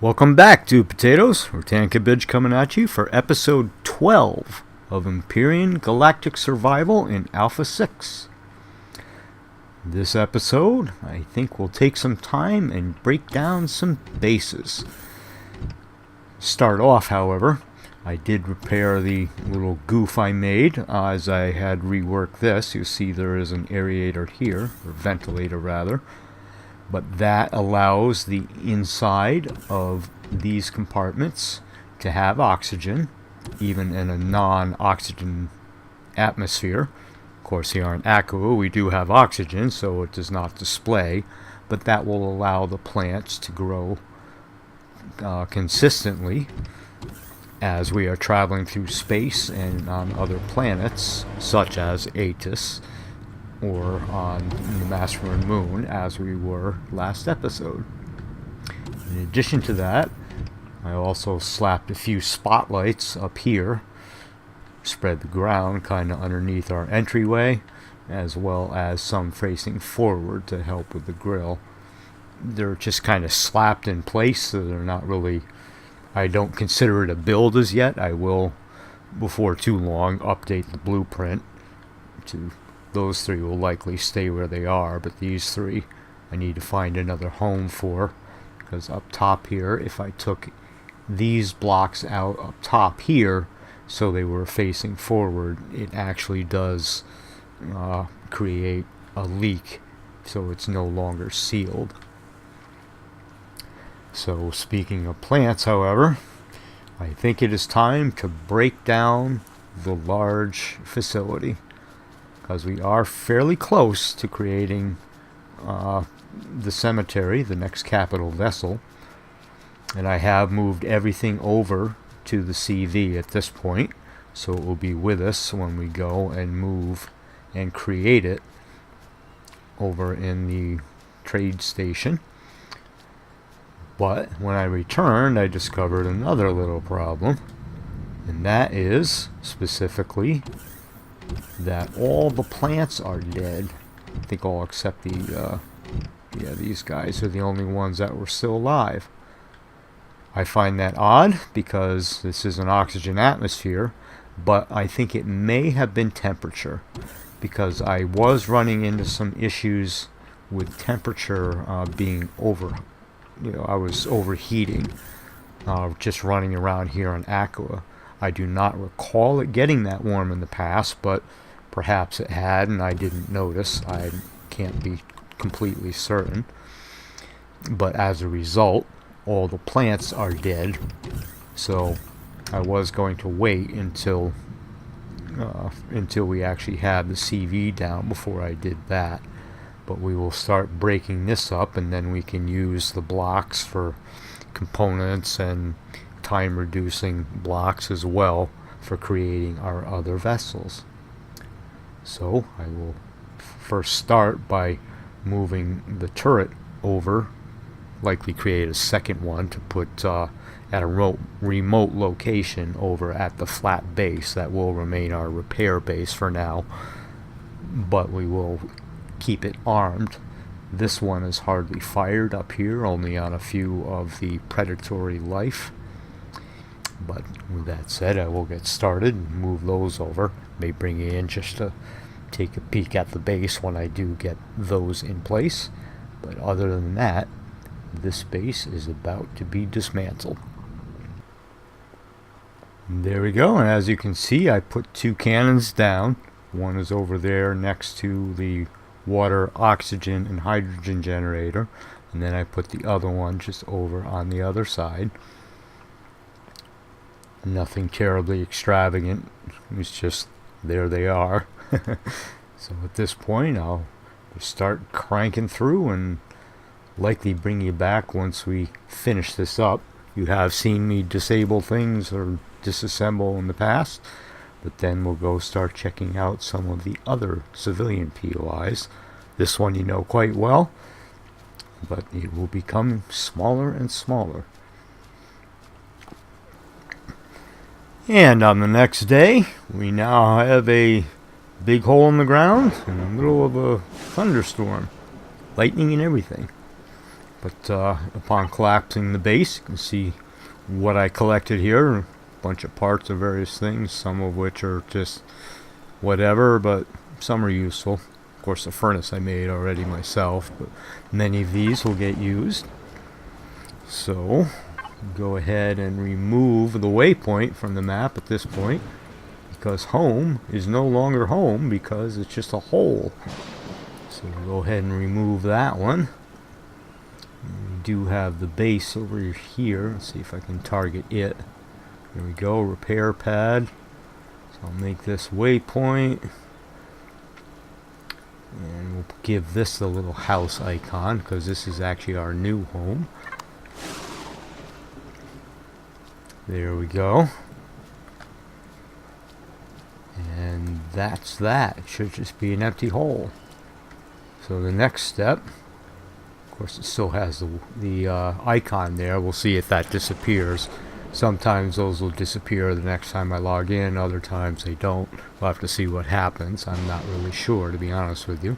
Welcome back to Potatoes. Rutan coming at you for episode 12 of Empyrion Galactic Survival in Alpha 6. This episode, I think we'll take some time and break down some bases. Start off, however, I did repair the little goof I made as I had reworked this. You see there is an aerator here, or ventilator rather. But that allows the inside of these compartments to have oxygen, even in a non-oxygen atmosphere. Of course, here on Aqua, we do have oxygen, so it does not display, but that will allow the plants to grow consistently as we are traveling through space and on other planets, such as Atis, or on the Mascaron Moon, as we were last episode. In addition to that, I also slapped a few spotlights up here, spread the ground kind of underneath our entryway, as well as some facing forward to help with the grill. They're just kind of slapped in place, so they're not really, I don't consider it a build as yet. I will, before too long, update the blueprint to those three will likely stay where they are, but these three I need to find another home for, because up top here, if I took these blocks out up top here so they were facing forward, it actually does create a leak, so it's no longer sealed. So speaking of plants, however, I think it is time to break down the large facility, because we are fairly close to creating the cemetery, the next capital vessel, and I have moved everything over to the CV at this point, so it will be with us when we go and move and create it over in the trade station. But when I returned, I discovered another little problem, and that is specifically that all the plants are dead. I think all except these guys are the only ones that were still alive. I find that odd because this is an oxygen atmosphere, but I think it may have been temperature, because I was running into some issues with temperature being over. I was overheating just running around here on Aqua. I do not recall it getting that warm in the past, but perhaps it had and I didn't notice. I can't be completely certain. But as a result, all the plants are dead. So I was going to wait until we actually had the CV down before I did that. But we will start breaking this up, and then we can use the blocks for components and time reducing blocks as well for creating our other vessels. So I will first start by moving the turret over, likely create a second one to put at a remote location over at the flat base. That will remain our repair base for now, but we will keep it armed. This one is hardly fired up here, only on a few of the predatory life. But with that said, I will get started and move those over. May bring you in just to take a peek at the base when I do get those in place. But other than that, this base is about to be dismantled. There we go, and as you can see, I put two cannons down. One is over there next to the water, oxygen, and hydrogen generator, and then I put the other one just over on the other side. Nothing terribly extravagant, it's just there they are. So at this point I'll start cranking through and likely bring you back once we finish this up. You have seen me disable things or disassemble in the past, but then we'll go start checking out some of the other civilian POIs. This one you know quite well, but it will become smaller and smaller. And on the next day, we now have a big hole in the ground in the middle of a thunderstorm. Lightning and everything. But upon collapsing the base, you can see what I collected here. A bunch of parts of various things, some of which are just whatever, but some are useful. Of course, the furnace I made already myself, but many of these will get used. So, go ahead and remove the waypoint from the map at this point, because home is no longer home because it's just a hole. So we'll go ahead and remove that one. We do have the base over here. Let's see if I can target it. There we go, repair pad. So I'll make this waypoint. And we'll give this the little house icon because this is actually our new home. There we go. And that's that. It should just be an empty hole. So the next step, of course it still has the icon there. We'll see if that disappears. Sometimes those will disappear the next time I log in. Other times they don't. We'll have to see what happens. I'm not really sure, to be honest with you.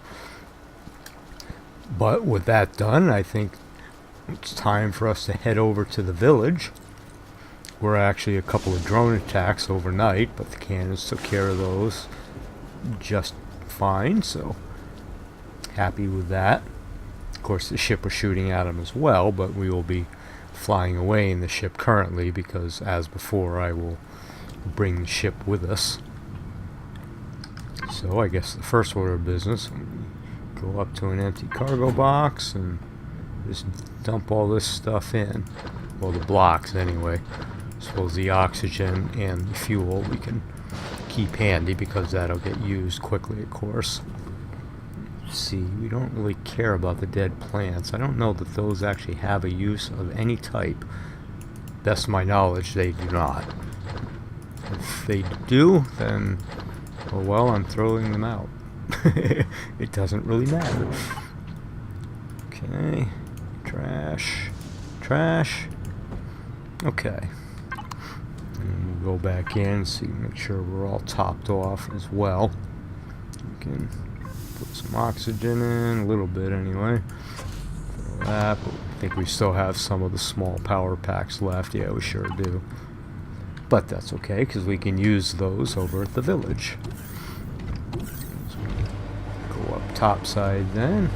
But with that done, I think it's time for us to head over to the village. Were actually a couple of drone attacks overnight, but the cannons took care of those just fine, so happy with that. Of course, the ship was shooting at them as well, but we will be flying away in the ship currently because, as before, I will bring the ship with us. So I guess the first order of business, go up to an empty cargo box and just dump all this stuff in. Well, the blocks anyway. I suppose the oxygen and the fuel we can keep handy because that'll get used quickly, of course. Let's see, we don't really care about the dead plants. I don't know that those actually have a use of any type. Best of my knowledge, they do not. If they do, then, oh well, I'm throwing them out. It doesn't really matter. Okay, trash, trash. Okay. And we'll go back in, see, make sure we're all topped off as well. We can put some oxygen in, a little bit anyway. Throw that, but I think we still have some of the small power packs left. Yeah, we sure do. But that's okay, because we can use those over at the village. So go up topside then.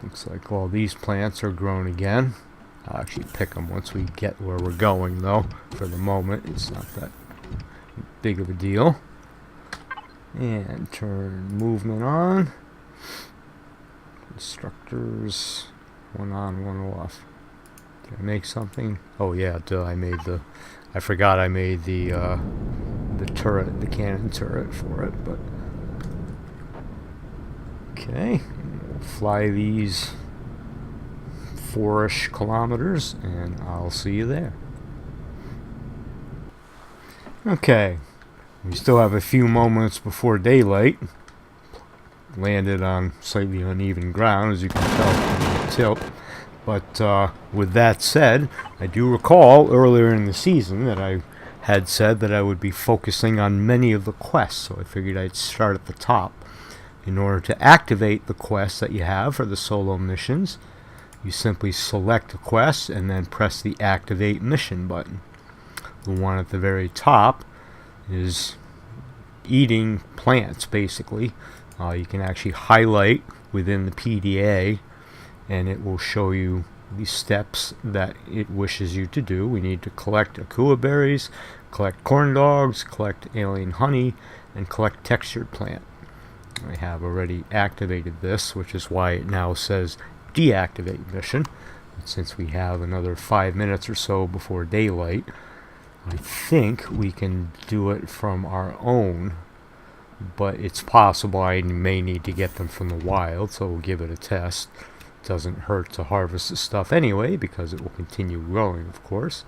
Looks like all these plants are grown again. I'll actually pick them once we get where we're going, though. For the moment, it's not that big of a deal. And turn movement on. Constructors, one on, one off. Did I make something? Oh yeah, duh, I forgot I made the turret, the cannon turret for it, but okay. We'll fly these 4-ish kilometers, and I'll see you there. Okay, we still have a few moments before daylight. Landed on slightly uneven ground, as you can tell from the tilt. But with that said, I do recall earlier in the season that I had said that I would be focusing on many of the quests, so I figured I'd start at the top. In order to activate the quests that you have for the solo missions, you simply select a quest and then press the Activate Mission button. The one at the very top is eating plants, basically. You can actually highlight within the PDA, and it will show you the steps that it wishes you to do. We need to collect akua berries, collect corn dogs, collect alien honey, and collect textured plant. I have already activated this, which is why it now says deactivate mission. But since we have another 5 minutes or so before daylight, I think we can do it from our own, but it's possible I may need to get them from the wild, so we'll give it a test. It doesn't hurt to harvest the stuff anyway, because it will continue growing, of course.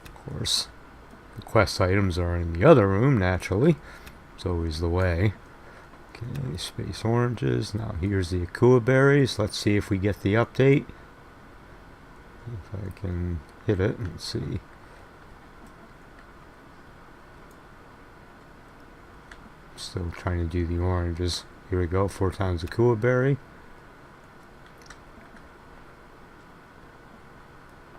Of course, the quest items are in the other room, naturally. It's always the way. Okay, space oranges. Now here's the akua berries. Let's see if we get the update. If I can hit it. Let's see. Still trying to do the oranges. Here we go, 4 times the Kua berry.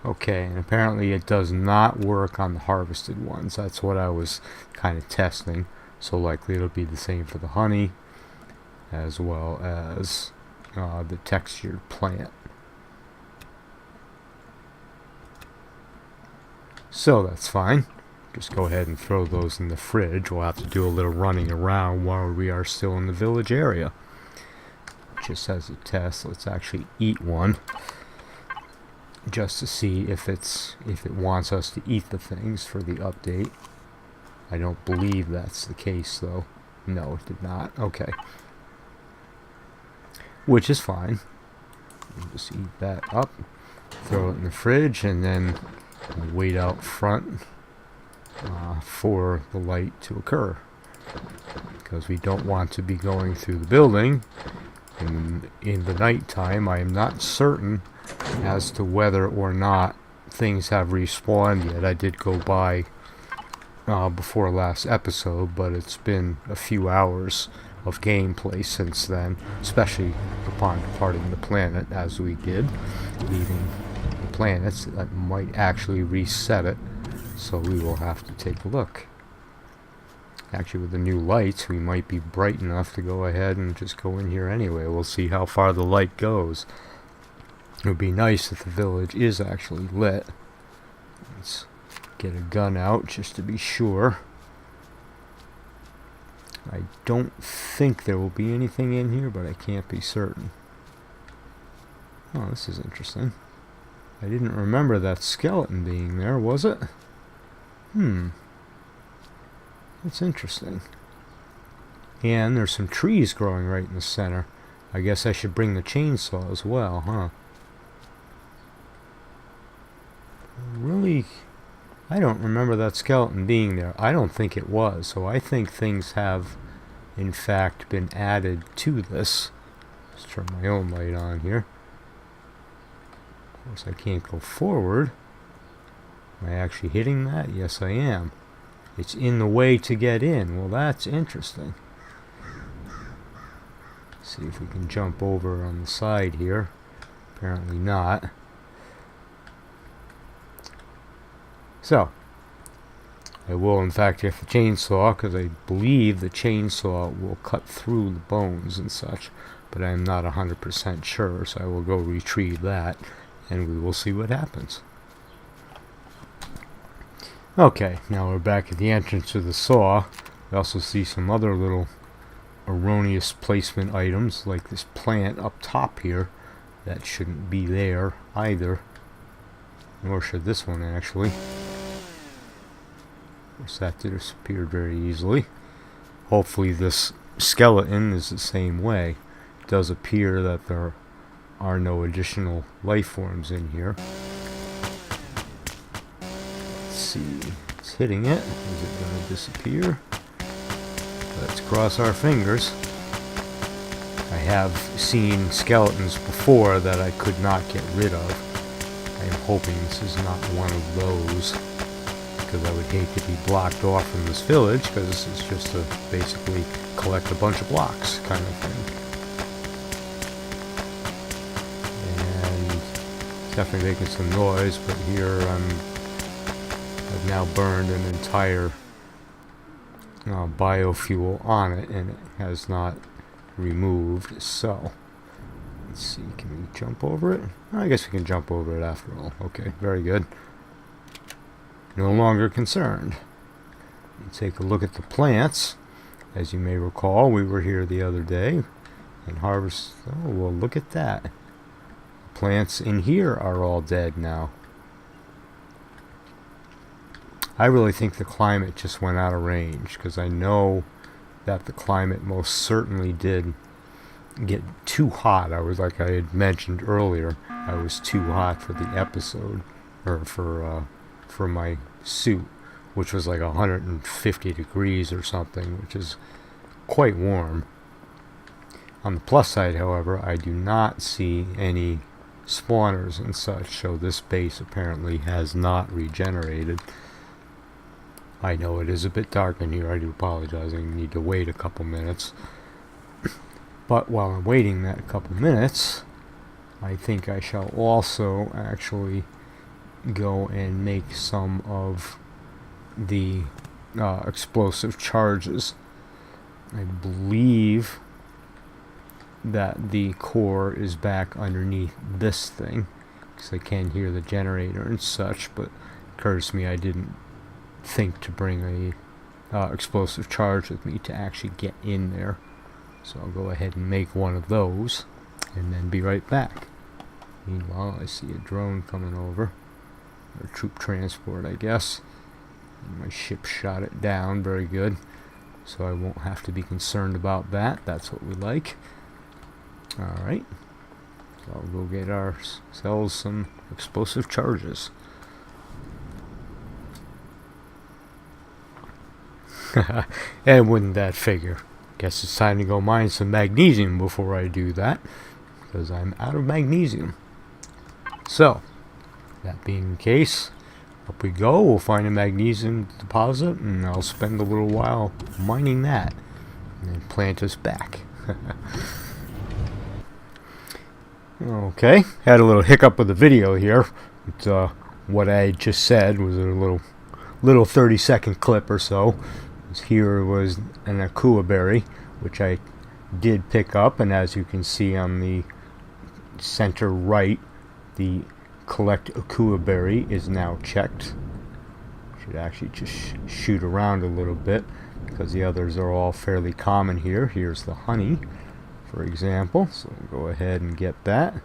Okay, and apparently it does not work on the harvested ones. That's what I was kind of testing. So likely it'll be the same for the honey, as well as the textured plant. So that's fine. Just go ahead and throw those in the fridge. We'll have to do a little running around while we are still in the village area. Just as a test, let's actually eat one, just to see if it wants us to eat the things for the update. I don't believe that's the case, though. No, it did not. Okay. Which is fine. Just eat that up, throw it in the fridge, and then wait out front for the light to occur, because we don't want to be going through the building in the nighttime. I am not certain as to whether or not things have respawned yet. I did go by before last episode, but it's been a few hours of gameplay since then, especially upon departing the planet as we did, leaving the planets. That might actually reset it, so we will have to take a look. Actually, with the new lights, we might be bright enough to go ahead and just go in here anyway. We'll see how far the light goes. It would be nice if the village is actually lit. Let's get a gun out just to be sure. I don't think there will be anything in here, but I can't be certain. Oh, this is interesting. I didn't remember that skeleton being there, was it? That's interesting. And there's some trees growing right in the center. I guess I should bring the chainsaw as well, huh? Really, I don't remember that skeleton being there. I don't think it was, so I think things have, in fact, been added to this. Let's turn my own light on here. Of course, I can't go forward. Am I actually hitting that? Yes, I am. It's in the way to get in. Well, that's interesting. Let's see if we can jump over on the side here. Apparently not. So, I will in fact get the chainsaw, because I believe the chainsaw will cut through the bones and such, but I am not 100% sure, so I will go retrieve that, and we will see what happens. Okay, now we're back at the entrance to the saw. We also see some other little erroneous placement items, like this plant up top here. That shouldn't be there either. Nor should this one, actually. Of course, that disappeared very easily. Hopefully this skeleton is the same way. It does appear that there are no additional life forms in here. Let's see. It's hitting it. Is it going to disappear? Let's cross our fingers. I have seen skeletons before that I could not get rid of. I am hoping this is not one of those, because I would hate to be blocked off from this village, because this is just to basically collect a bunch of blocks kind of thing. And it's definitely making some noise, but here I've now burned an entire biofuel on it, and it has not removed. So let's see, can we jump over it? I guess we can jump over it after all. Okay, very good. No longer concerned. Take a look at the plants. As you may recall, we were here the other day and harvest. Oh, well, look at that. The plants in here are all dead now. I really think the climate just went out of range, because I know that the climate most certainly did get too hot. I was, like I had mentioned earlier, I was too hot for the episode, or for my suit, which was like 150 degrees or something, which is quite warm. On the plus side, however, I do not see any spawners and such, so this base apparently has not regenerated. I know it is a bit dark in here. I do apologize. I need to wait a couple minutes. But while I'm waiting that couple minutes, I think I shall also actually go and make some of the explosive charges. I believe that the core is back underneath this thing, because I can hear the generator and such, but it occurs to me I didn't think to bring a explosive charge with me to actually get in there. So I'll go ahead and make one of those and then be right back. Meanwhile, I see a drone coming over, or troop transport, I guess. My ship shot it down, very good. So I won't have to be concerned about that. That's what we like. Alright. So I'll go get ourselves some explosive charges. And wouldn't that figure? Guess it's time to go mine some magnesium before I do that, because I'm out of magnesium. So, that being the case, up we go. We'll find a magnesium deposit, and I'll spend a little while mining that, and then plant us back. Okay, had a little hiccup with the video here. But, what I just said was a little 30-second clip or so. Here was an akua berry, which I did pick up, and as you can see on the center right, the collect akua berry is now checked. Should actually just shoot around a little bit, because the others are all fairly common here. Here's the honey, for example, so we'll go ahead and get that,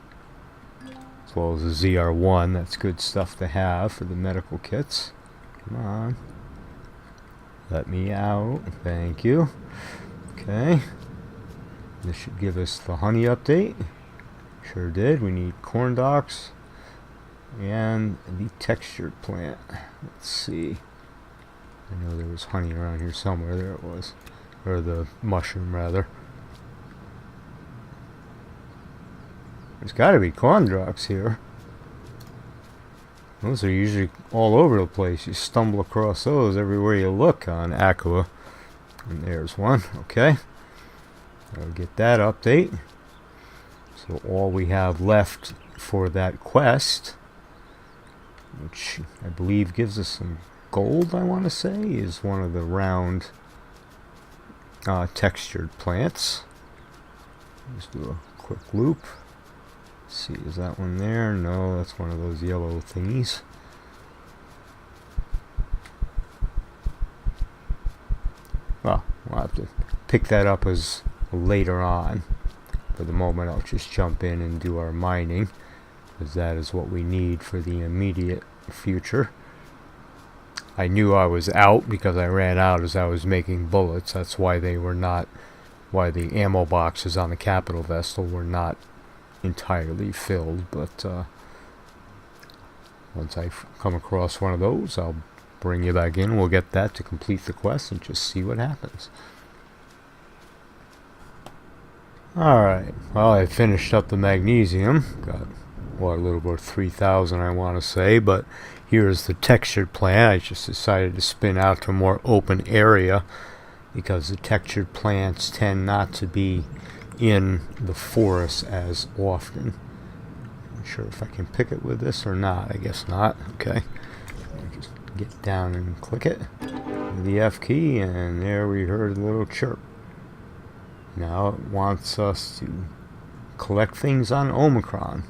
as well as the ZR1. That's good stuff to have for the medical kits. Come on. Let me out. Thank you. Okay. This should give us the honey update. Sure did. We need corn docks and the textured plant. Let's see. I know there was honey around here somewhere. There it was. Or the mushroom, rather. There's got to be corn docks here. Those are usually all over the place. You stumble across those everywhere you look on Aqua. And there's one. Okay. I'll get that update. So all we have left for that quest, which I believe gives us some gold, I want to say, is one of the round textured plants. Just do a quick loop. Let's see, is that one there? No, that's one of those yellow thingies. Well, we'll have to pick that up as later on. For the moment, I'll just jump in and do our mining, because that is what we need for the immediate future. I knew I was out because I ran out as I was making bullets. That's why they were not, why the ammo boxes on the capital vessel were not entirely filled, but once I come across one of those, I'll bring you back in. We'll get that to complete the quest and just see what happens. Alright, well, I finished up the magnesium. Got, what, a little over 3,000, I want to say, but here's the textured plant. I just decided to spin out to a more open area, because the textured plants tend not to be in the forest as often. Not sure if I can pick it with this or not. I guess not. Okay. Just get down and click it. The F key, and there we heard a little chirp. Now it wants us to collect things on Omicron.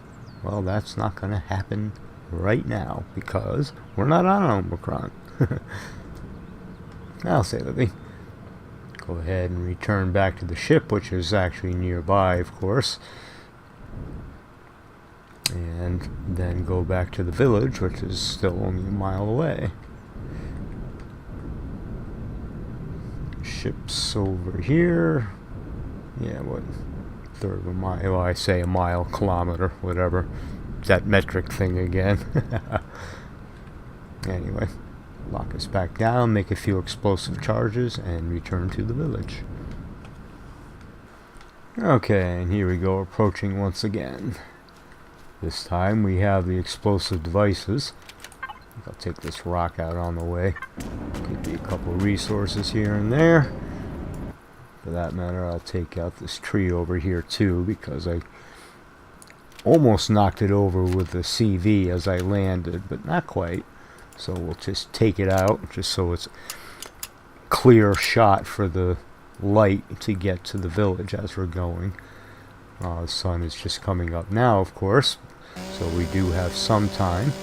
Well, that's not going to happen right now, because we're not on Omicron. I'll say that thing. Go ahead and return back to the ship, which is actually nearby, of course. And then go back to the village, which is still only a mile away. Ship's over here. Yeah, what? Third of a mile. Well, I say a mile, kilometer, whatever. That metric thing again. Anyway. Lock us back down, make a few explosive charges, and return to the village. Okay, and here we go, approaching once again. This time we have the explosive devices. I'll take this rock out on the way. Could be a couple resources here and there. For that matter, I'll take out this tree over here too, because I almost knocked it over with the CV as I landed, but not quite. So we'll just take it out, just so it's clear shot for the light to get to the village as we're going. The sun is just coming up now, of course, so we do have some time,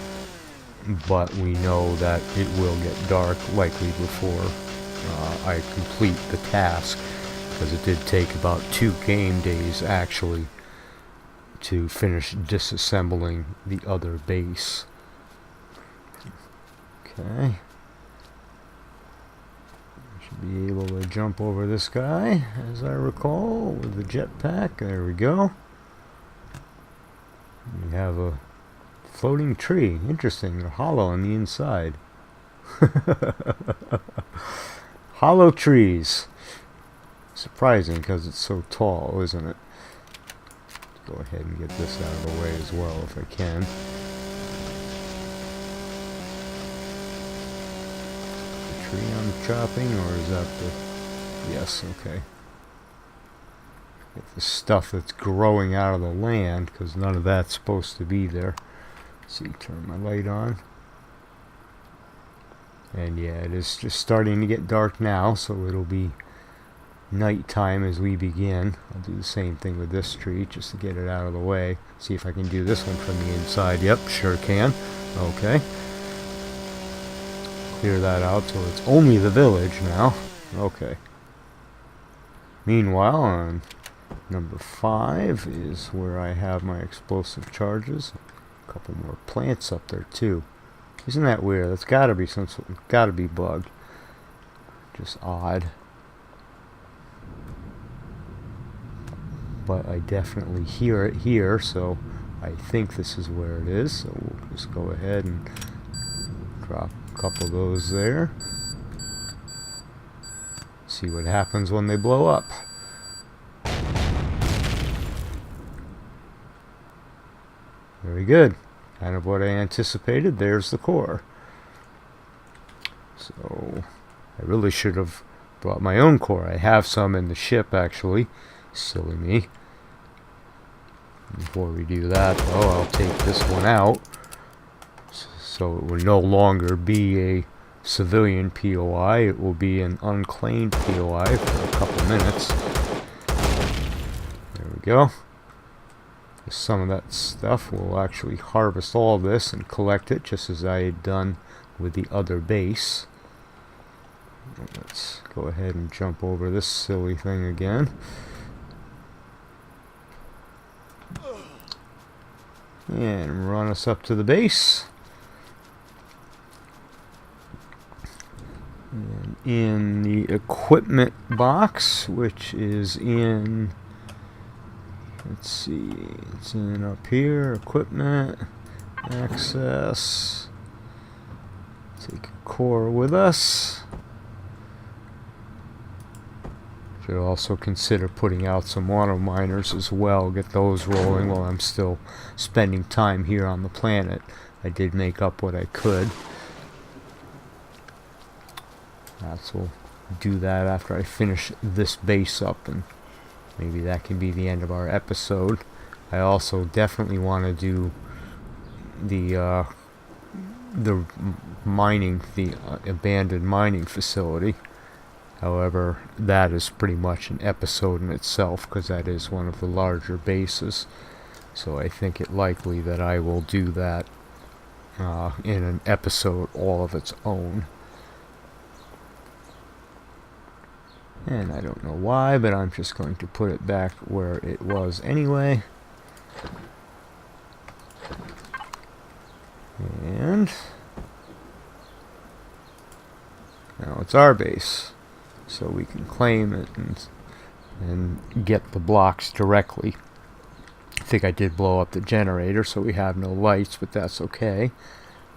but we know that it will get dark likely before I complete the task, because it did take about 2 game days actually to finish disassembling the other base. Okay. Should be able to jump over this guy, as I recall, with the jetpack. There we go. We have a floating tree. Interesting. They're hollow on the inside. Hollow trees. Surprising because it's so tall, isn't it? Let's go ahead and get this out of the way as well if I can. The tree I'm chopping, or is that the... Yes, okay. Get the stuff that's growing out of the land, because none of that's supposed to be there. Let's see, turn my light on. And yeah, it is just starting to get dark now, so it'll be nighttime as we begin. I'll do the same thing with this tree just to get it out of the way. See if I can do this one from the inside. Yep, sure can. Okay. Clear that out so it's only the village now. Okay. Meanwhile, on number 5 is where I have my explosive charges. A couple more plants up there too. Isn't that weird? That's gotta be gotta be bugged. Just odd. But I definitely hear it here, so I think this is where it is. So we'll just go ahead and drop a couple of those there. See what happens when they blow up. Very good. Kind of what I anticipated. There's the core. So I really should have brought my own core. I have some in the ship actually. Silly me. Before we do that, though, I'll take this one out, so it will no longer be a civilian POI. It will be an unclaimed POI for a couple minutes. There we go. Some of that stuff, we'll actually harvest all this and collect it, just as I had done with the other base. Let's go ahead and jump over this silly thing again. And run us up to the base. And in the equipment box, which is in, let's see, it's in up here, equipment, access, take a core with us. Should also consider putting out some auto miners as well, get those rolling while I'm still spending time here on the planet. I did make up what I could. So we'll do that after I finish this base up, and maybe that can be the end of our episode. I also definitely want to do the mining, the abandoned mining facility. However, that is pretty much an episode in itself, because that is one of the larger bases. So I think it likely that I will do that in an episode all of its own. And I don't know why, but I'm just going to put it back where it was anyway. And now it's our base. So we can claim it and get the blocks directly. I think I did blow up the generator, so we have no lights, but that's okay,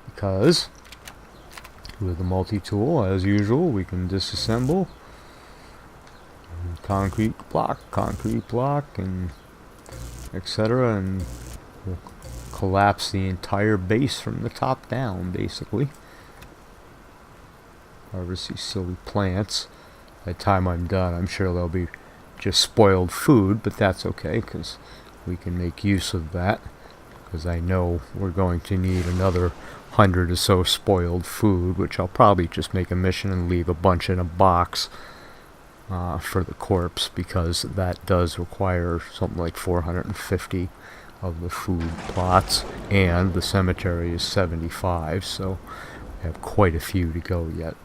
because with the multi-tool, as usual, we can disassemble concrete block, and etc., and we'll collapse the entire base from the top down, basically. Harvest these silly plants. By the time I'm done, I'm sure they'll be just spoiled food, but that's okay, because we can make use of that, because I know we're going to need another 100 or so spoiled food, which I'll probably just make a mission and leave a bunch in a box for the corpse, because that does require something like 450 of the food plots, and the cemetery is 75, so we have quite a few to go yet.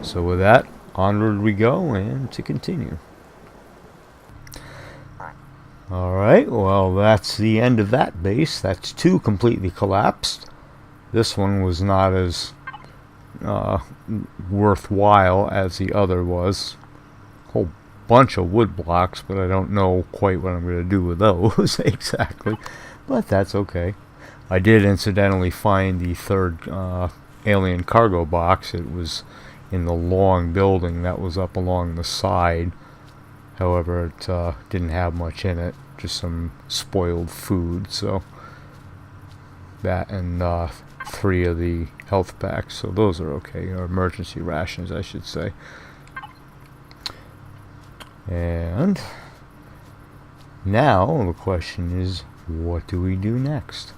So with that, onward we go, and to continue. Alright, well, that's the end of that base. That's 2 completely collapsed. This one was not as worthwhile as the other was. Whole bunch of wood blocks, but I don't know quite what I'm going to do with those exactly, but that's okay. I did incidentally find the 3rd alien cargo box. It was in the long building that was up along the side. However, it didn't have much in it, just some spoiled food, so that and 3 of the health packs, so those are okay, or emergency rations I should say. And now the question is, what do we do next?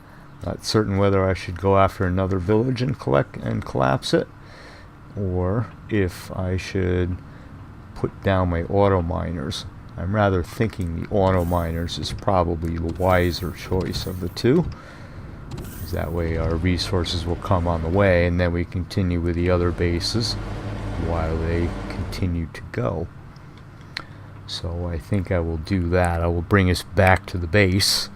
Not certain whether I should go after another village and collapse it, or if I should put down my auto miners. I'm rather thinking the auto miners is probably the wiser choice of the 2. That way our resources will come on the way, and then we continue with the other bases while they continue to go. So I think I will do that. I will bring us back to the base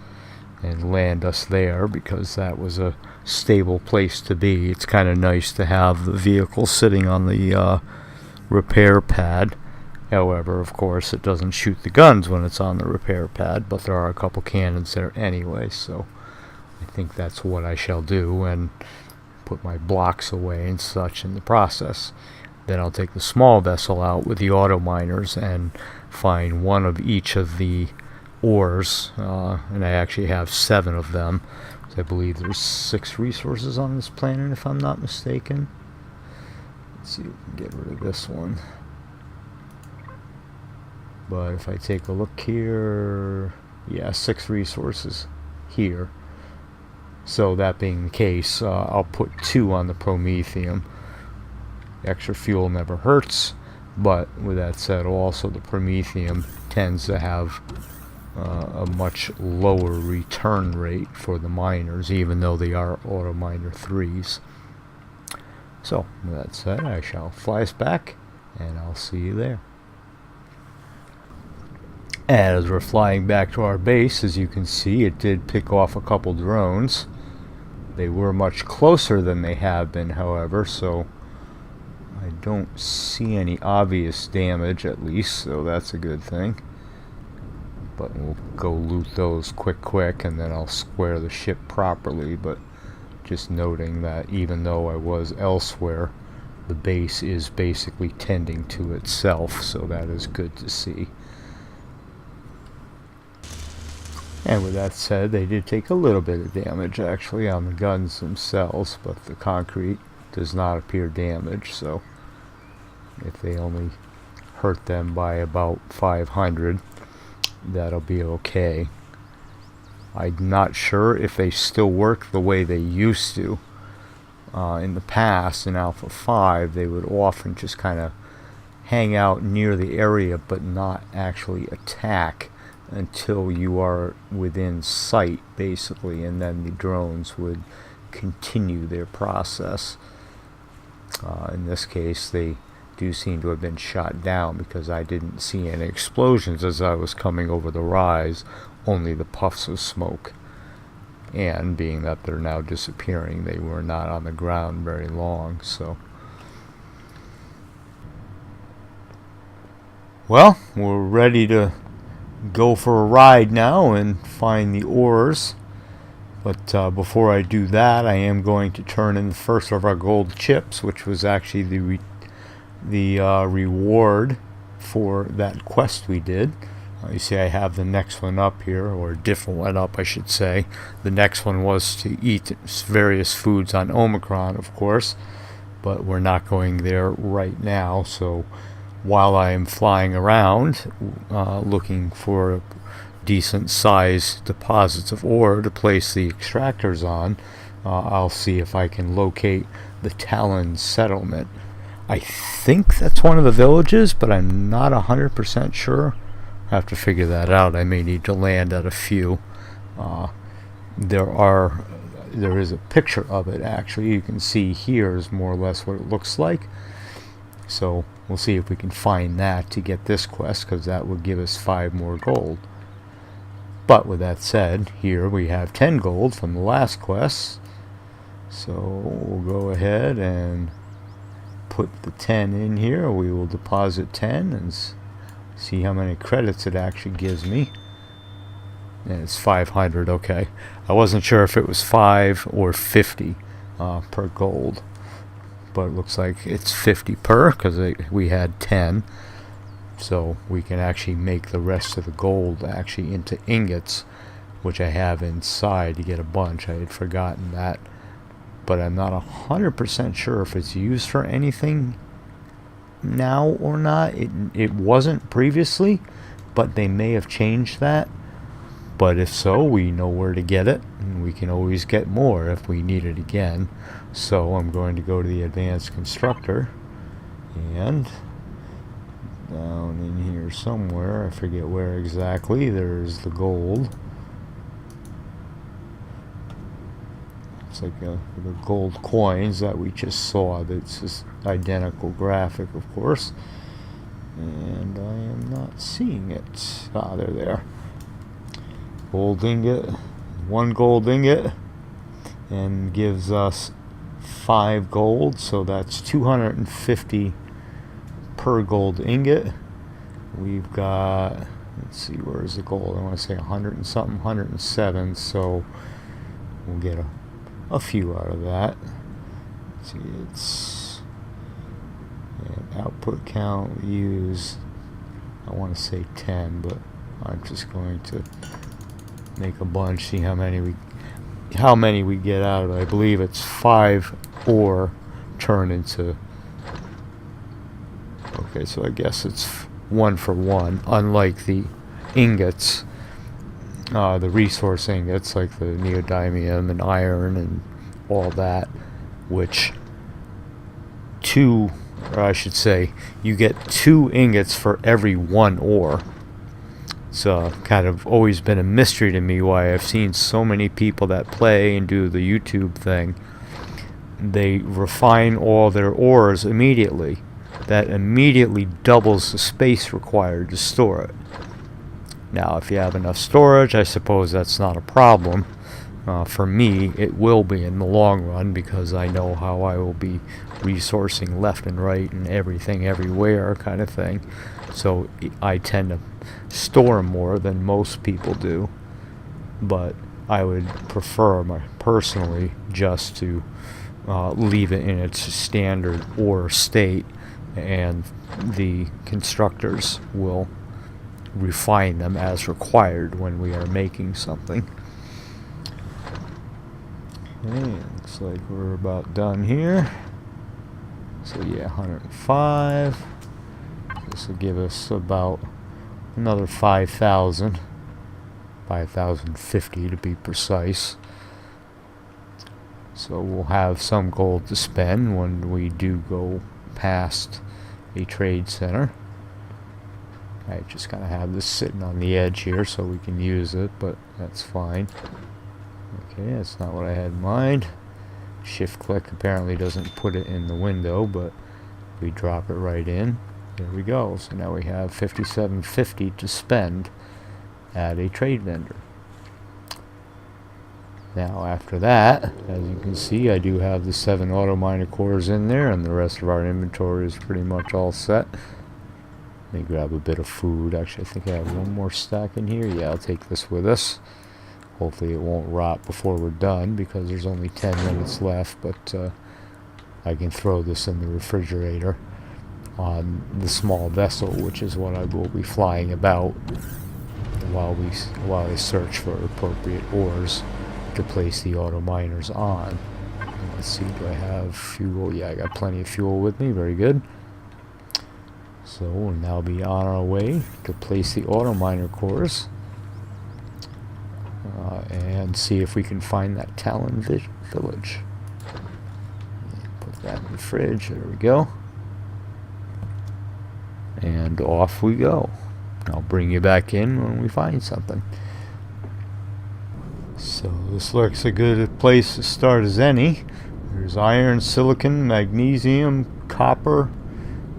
and land us there, because that was a stable place to be. It's kind of nice to have the vehicle sitting on the repair pad. However, of course, it doesn't shoot the guns when it's on the repair pad, but there are a couple cannons there anyway, so I think that's what I shall do, and put my blocks away and such in the process. Then I'll take the small vessel out with the auto miners and find 1 of each of the ores, and I actually have 7 of them. I believe there's 6 resources on this planet, if I'm not mistaken. Let's see if we can get rid of this one. But if I take a look here, yeah, 6 resources here. So that being the case, I'll put 2 on the Promethium. Extra fuel never hurts, but with that said, also the Promethium tends to have a much lower return rate for the miners, even though they are auto miner 3s. So with that said, I shall fly us back, and I'll see you there. As we're flying back to our base, as you can see, it did pick off a couple drones. They were much closer than they have been, however, so I don't see any obvious damage, at least, so that's a good thing. But we'll go loot those quick, and then I'll square the ship properly. But just noting that even though I was elsewhere, the base is basically tending to itself, so that is good to see. And with that said, they did take a little bit of damage actually on the guns themselves, but the concrete does not appear damaged, so if they only hurt them by about 500, that'll be okay. I'm not sure if they still work the way they used to. In the past, in Alpha 5, they would often just kind of hang out near the area but not actually attack until you are within sight, basically, and then the drones would continue their process. In this case, they do seem to have been shot down, because I didn't see any explosions as I was coming over the rise, only the puffs of smoke. And being that they're now disappearing, they were not on the ground very long, so. Well, we're ready to go for a ride now and find the ores. But before I do that, I am going to turn in the first of our gold chips, which was actually the reward for that quest we did. You see I have the next one up here, or a different one up I should say. The next one was to eat various foods on Omicron, of course. but we're not going there right now. So while I am flying around looking for decent sized deposits of ore to place the extractors on, I'll see if I can locate the Talon settlement. I think that's one of the villages, but I'm not 100% sure. I have to figure that out. I may need to land at a few. There is a picture of it, actually. You can see here is more or less what it looks like. So we'll see if we can find that to get this quest, because that would give us 5 more gold. But with that said, here we have 10 gold from the last quest. So we'll go ahead and put the 10 in here. We will deposit 10 and see how many credits it actually gives me. And it's 500. Okay, I wasn't sure if it was 5 or 50 per gold, but it looks like it's 50 per, because we had 10. So we can actually make the rest of the gold actually into ingots, which I have inside to get a bunch. I had forgotten that, but I'm not 100% sure if it's used for anything now or not. It wasn't previously, but they may have changed that. But if so, we know where to get it, and we can always get more if we need it again. So I'm going to go to the advanced constructor, and down in here somewhere, I forget where exactly, there's the gold. It's like the gold coins that we just saw. That's just identical graphic, of course. And I am not seeing it. Ah, they're there. Gold ingot. 1 gold ingot. And gives us 5 gold. So that's 250 per gold ingot. We've got, let's see, where's the gold? I want to say 100 and something, 107. So we'll get a few out of that. Let's see, it's output count. We use, I want to say 10, but I'm just going to make a bunch. See how many we get out of it. I believe it's 5 ore turn into. Okay, so I guess it's 1 for 1, unlike the ingots. The resource ingots like the neodymium and iron and all that, which you get 2 ingots for every 1 ore. It's kind of always been a mystery to me why I've seen so many people that play and do the YouTube thing. They refine all their ores immediately. That immediately doubles the space required to store it. Now, if you have enough storage, I suppose that's not a problem. For me, it will be in the long run, because I know how I will be resourcing left and right and everything everywhere kind of thing. So I tend to store more than most people do. But I would prefer, personally, just to leave it in its standard ore state, and the constructors will refine them as required when we are making something. Okay, looks like we're about done here. So yeah, 105. This will give us about another 5,000. 5,050 to be precise. So we'll have some gold to spend when we do go past a trade center. I just kind of have this sitting on the edge here so we can use it, but that's fine. Okay, that's not what I had in mind. Shift click apparently doesn't put it in the window, but we drop it right in. There we go. So now we have 5750 to spend at a trade vendor. Now after that, as you can see, I do have the 7 auto miner cores in there, and the rest of our inventory is pretty much all set. Let me grab a bit of food. Actually, I think I have 1 more stack in here. Yeah, I'll take this with us. Hopefully it won't rot before we're done, because there's only 10 minutes left, but I can throw this in the refrigerator on the small vessel, which is what I will be flying about while I search for appropriate ores to place the auto miners on. Let's see, do I have fuel? Yeah, I got plenty of fuel with me. Very good. So we'll now be on our way to place the auto miner cores and see if we can find that Talon village. Put that in the fridge. There we go. And off we go. I'll bring you back in when we find something. So this looks a good place to start as any. There's iron, silicon, magnesium, copper,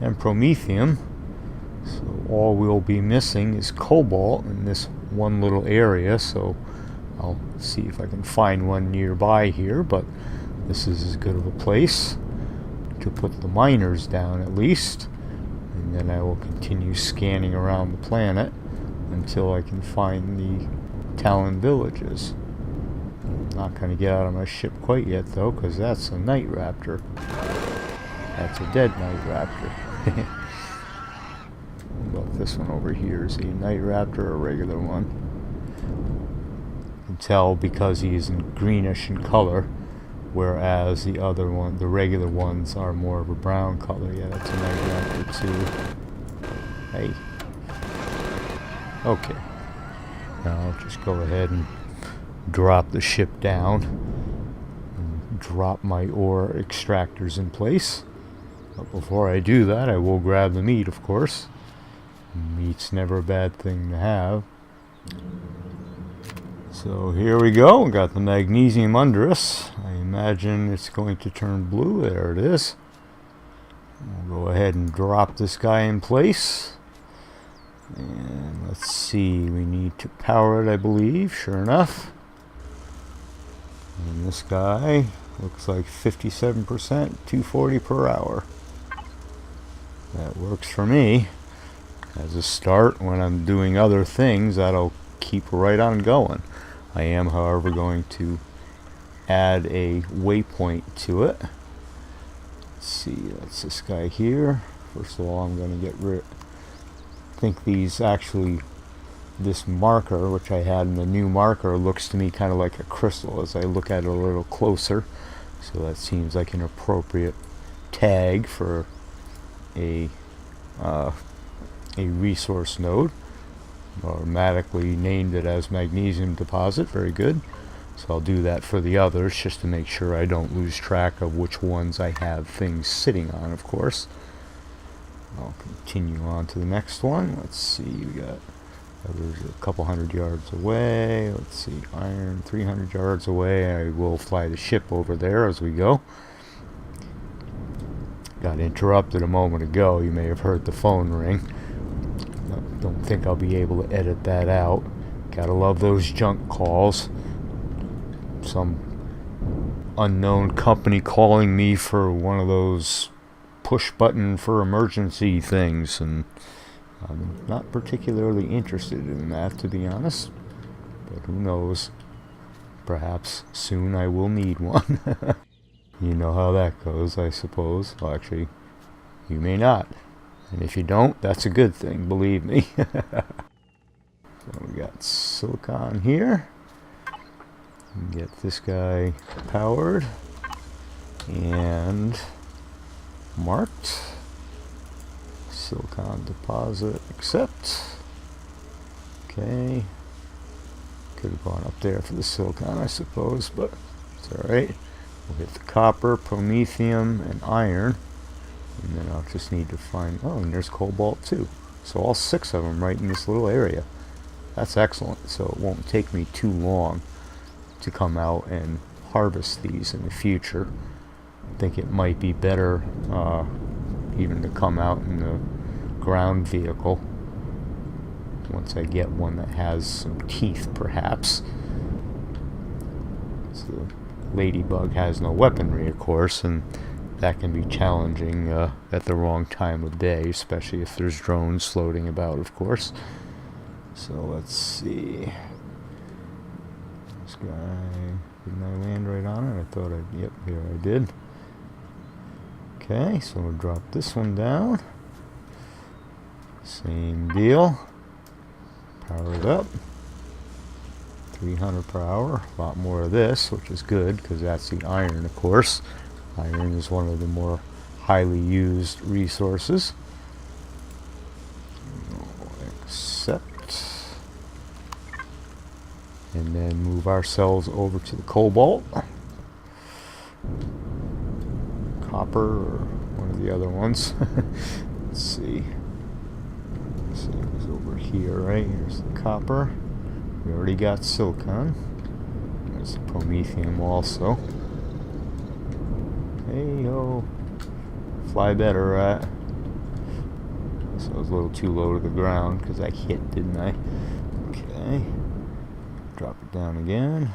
and promethium. So all we'll be missing is cobalt in this one little area, so I'll see if I can find one nearby here, but this is as good of a place to put the miners down at least, and then I will continue scanning around the planet until I can find the Talon villages. I'm not going to get out of my ship quite yet though, because that's a night raptor. That's a dead night raptor. About this one over here, is he a night raptor or a regular one? You can tell because he's in greenish in color, whereas the other one, the regular ones, are more of a brown color. Yeah, that's a night raptor too. Hey. Okay. Now I'll just go ahead and drop the ship down and drop my ore extractors in place. But before I do that, I will grab the meat, of course. Meat's never a bad thing to have. So here we go. We got the magnesium under us. I imagine it's going to turn blue. There it is. We'll go ahead and drop this guy in place. And let's see. We need to power it, I believe. Sure enough. And this guy looks like 57%, 240 per hour. That works for me. As a start, when I'm doing other things, that'll keep right on going. I am, however, going to add a waypoint to it. Let's see, that's this guy here. First of all, I'm going to get rid. I think these actually, this marker, which I had in the new marker, looks to me kind of like a crystal as I look at it a little closer. So that seems like an appropriate tag for a resource node. Automatically named it as magnesium deposit. Very good. So I'll do that for the others just to make sure I don't lose track of which ones I have things sitting on, of course. I'll continue on to the next one. Let's see, we got others a couple hundred yards away. Let's see, iron 300 yards away. I will fly the ship over there as we go. Got interrupted a moment ago. You may have heard the phone ring. Don't think I'll be able to edit that out. Gotta love those junk calls. Some unknown company calling me for one of those push button for emergency things, and I'm not particularly interested in that, to be honest. But who knows? Perhaps soon I will need one. You know how that goes, I suppose. Well, actually, you may not. And if you don't, that's a good thing, believe me. So we got silicon here. Get this guy powered and marked. Silicon deposit accept. Okay. Could have gone up there for the silicon, I suppose, but it's alright. We'll hit the copper, promethium, and iron. And then I'll just need to find... oh, and there's cobalt too. So all 6 of them right in this little area. That's excellent. So it won't take me too long to come out and harvest these in the future. I think it might be better even to come out in the ground vehicle once I get one that has some teeth, perhaps. So the ladybug has no weaponry, of course, and that can be challenging at the wrong time of day, especially if there's drones floating about, of course. So let's see. This guy, didn't I land right on it? I thought I, yep, here I did. Okay, so we'll drop this one down. Same deal. Power it up. 300 per hour. A lot more of this, which is good because that's the iron, of course. Iron is one of the more highly used resources. Accept. And then move ourselves over to the cobalt. Copper, or one of the other ones. Let's see. Let's see, it was over here, right? Here's the copper. We already got silicon. There's the promethium also. Hey ho. Fly better, right? So I was a little too low to the ground because I hit, didn't I? Okay. Drop it down again.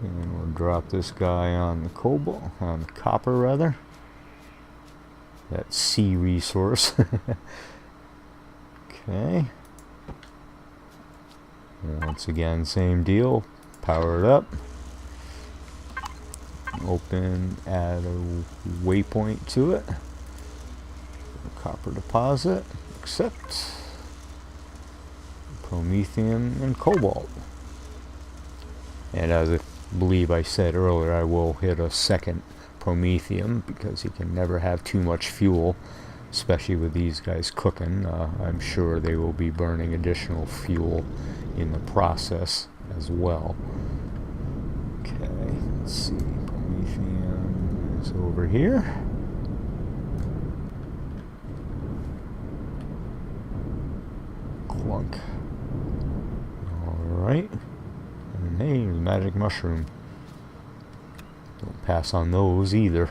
And we'll drop this guy on the cobalt, on the copper rather. That C resource. Okay. And once again, same deal. Power it up. Open, add a waypoint to it. Copper deposit. Accept. Promethium and cobalt. And as I believe I said earlier, I will hit a second promethium because you can never have too much fuel, especially with these guys cooking. I'm sure they will be burning additional fuel in the process as well. Okay, let's see. Promethium is over here. Clunk. Alright. And hey, there's a magic mushroom. Don't pass on those either.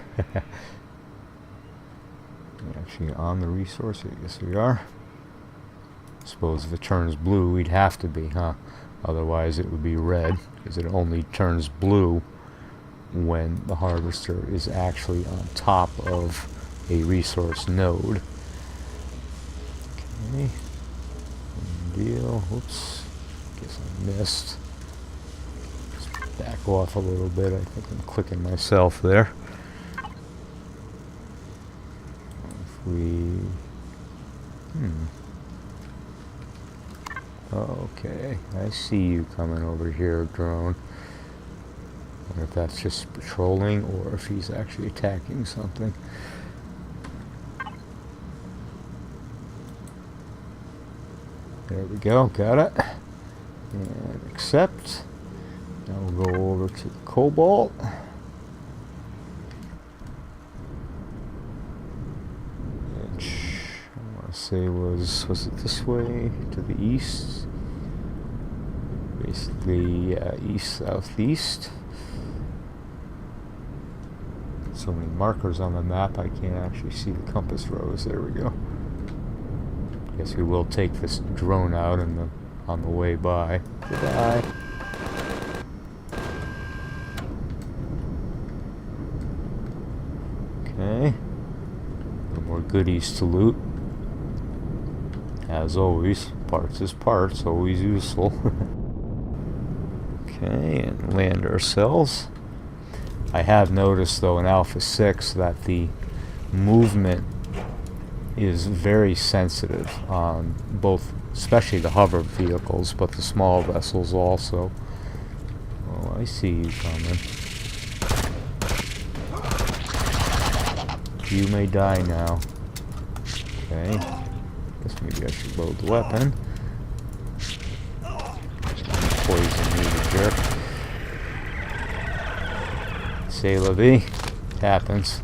Actually on the resource, I guess we are. Suppose if it turns blue, we'd have to be, huh? Otherwise it would be red, because it only turns blue when the harvester is actually on top of a resource node. Okay. Deal. Whoops. Guess I missed. Just back off a little bit. I think I'm clicking myself there. If we... Okay, I see you coming over here, drone. I wonder if that's just patrolling or if he's actually attacking something. There we go, got it. And accept. Now we'll go over to the cobalt. Which I want to say was it this way to the east? Basically, east southeast. So many markers on the map I can't actually see the compass rose. There we go. Guess we will take this drone out on the way by. Goodbye. Okay. A little more goodies to loot. As always, parts is parts, always useful. Okay, and land ourselves. I have noticed though in Alpha 6 that the movement is very sensitive on both, especially the hover vehicles, but the small vessels also. Oh, I see you coming. You may die now. Okay. Guess maybe I should load the weapon. Poison me, the jerk. C'est la vie. It happens.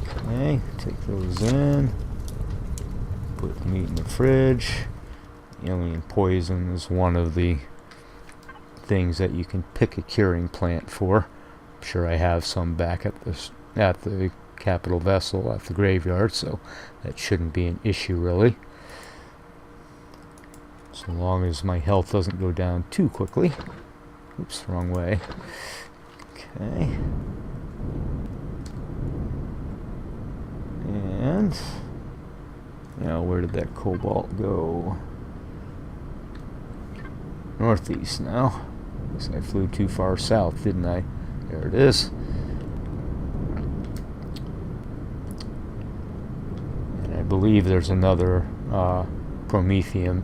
Okay, take those in. Put the meat in the fridge. Alien poison is one of the things that you can pick a curing plant for. I'm sure I have some back at the capital vessel at the graveyard, so that shouldn't be an issue really. So long as my health doesn't go down too quickly. Oops, wrong way. Okay. And now where did that cobalt go? Northeast now. Guess I flew too far south, didn't I? There it is. And I believe there's another promethium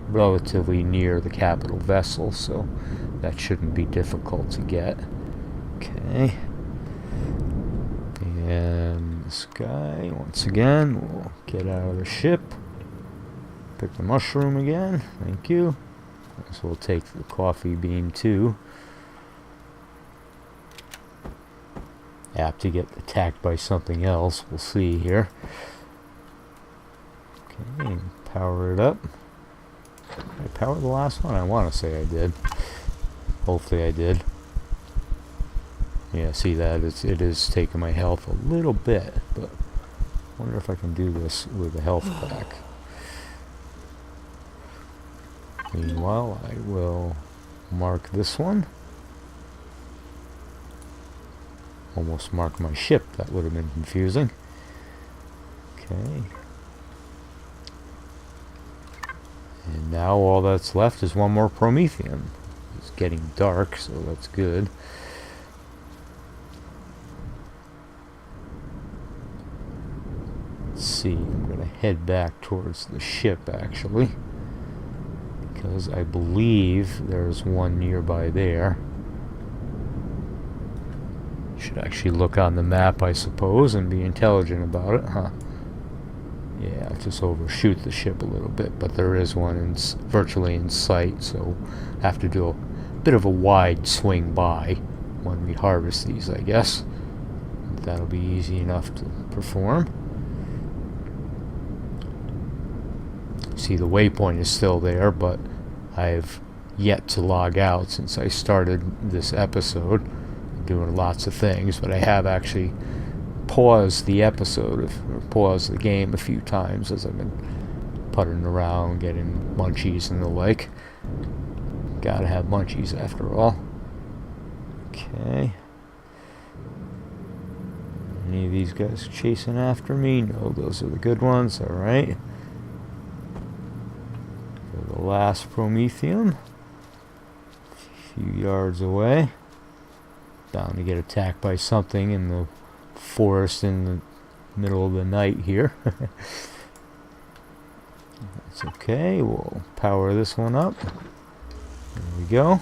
relatively near the capital vessel, so that shouldn't be difficult to get. Okay. And this guy, once again, will get out of the ship. Pick the mushroom again. Thank you. So we'll take the coffee bean too. Apt to get attacked by something else. We'll see here. Okay, power it up. Did I power the last one? I want to say I did. Hopefully I did. Yeah, see that? It is taking my health a little bit, but I wonder if I can do this with a health pack. Meanwhile, I will mark this one. Almost mark my ship. That would have been confusing. Okay. And now all that's left is one more Promethean. It's getting dark, so that's good. Let's see, I'm going to head back towards the ship, actually. Because I believe there's one nearby there. Should actually look on the map, I suppose, and be intelligent about it, huh? Yeah, just overshoot the ship a little bit, but there is one virtually in sight, so I have to do a bit of a wide swing by when we harvest these, I guess. That'll be easy enough to perform. See, the waypoint is still there, but I've yet to log out since I started this episode. Doing lots of things, but I have actually paused the episode or paused the game a few times as I've been puttering around, getting munchies and the like. Gotta have munchies after all. Okay. Any of these guys chasing after me? No, those are the good ones. Alright. The last Promethean. A few yards away. Bound to get attacked by something in the forest in the middle of the night here. That's okay. We'll power this one up. There we go.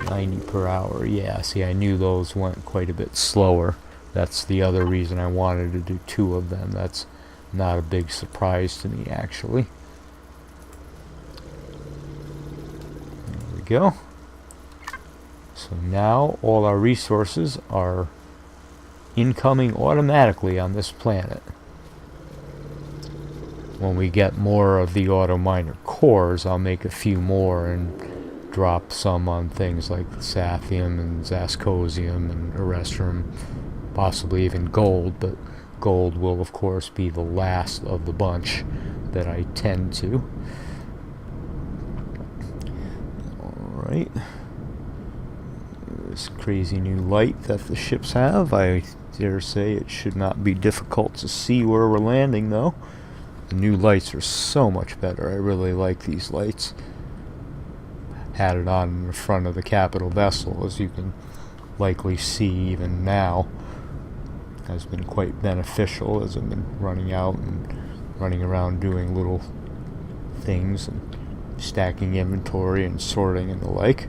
90 per hour. Yeah, see, I knew those went quite a bit slower. That's the other reason I wanted to do 2 of them. That's not a big surprise to me, actually. There we go. So now all our resources are incoming automatically on this planet. When we get more of the auto miner cores, I'll make a few more and drop some on things like Sathium and Zascosium and Erestrum, possibly even gold, but gold will of course be the last of the bunch that I tend to. Alright. This crazy new light that the ships have. I dare say it should not be difficult to see where we're landing, though. The new lights are so much better. I really like these lights. Had it on in the front of the capital vessel, as you can likely see even now. Has been quite beneficial as I've been running out and running around doing little things and stacking inventory and sorting and the like.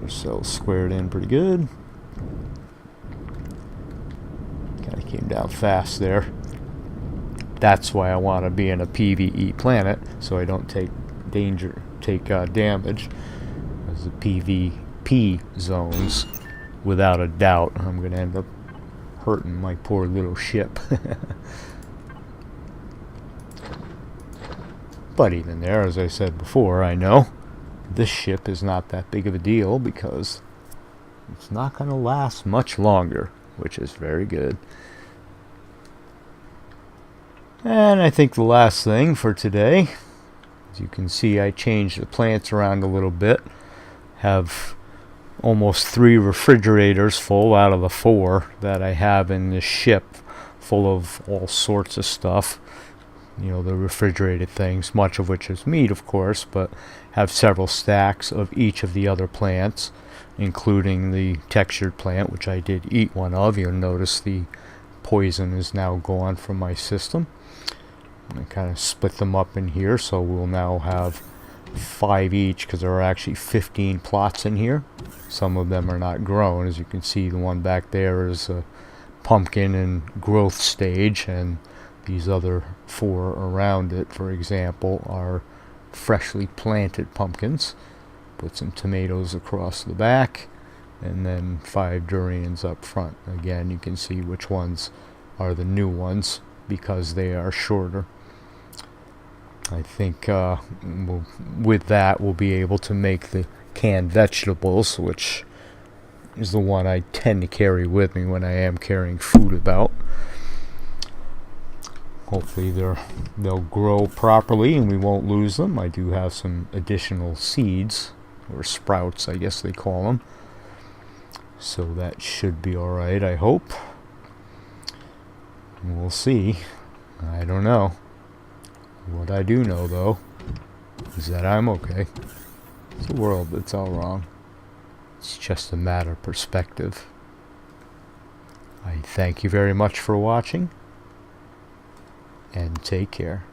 Ourselves squared in pretty good. Kind of came down fast there. That's why I want to be in a PvE planet, so I don't take damage. As the PvP zones, without a doubt, I'm going to end up hurting my poor little ship. But even there, as I said before, I know this ship is not that big of a deal because it's not going to last much longer, which is very good. And I think the last thing for today, as you can see, I changed the plants around a little bit. Have almost 3 refrigerators full out of the 4 that I have in this ship, full of all sorts of stuff. You know, the refrigerated things, much of which is meat, of course, but have several stacks of each of the other plants, including the textured plant, which I did eat one of. You'll notice the poison is now gone from my system. I kind of split them up in here, so we'll now have 5 each, because there are actually 15 plots in here. Some of them are not grown. As you can see, the one back there is a pumpkin in growth stage, and these other 4 around it, for example, are freshly planted pumpkins. Put some tomatoes across the back, and then 5 durians up front. Again, you can see which ones are the new ones because they are shorter. I think with that we'll be able to make the canned vegetables, which is the one I tend to carry with me when I am carrying food about. Hopefully they'll grow properly and we won't lose them. I do have some additional seeds, or sprouts I guess they call them, so that should be alright, I hope. We'll see. I don't know. What I do know, though, is that I'm okay. It's a world that's all wrong. It's just a matter of perspective. I thank you very much for watching, and take care.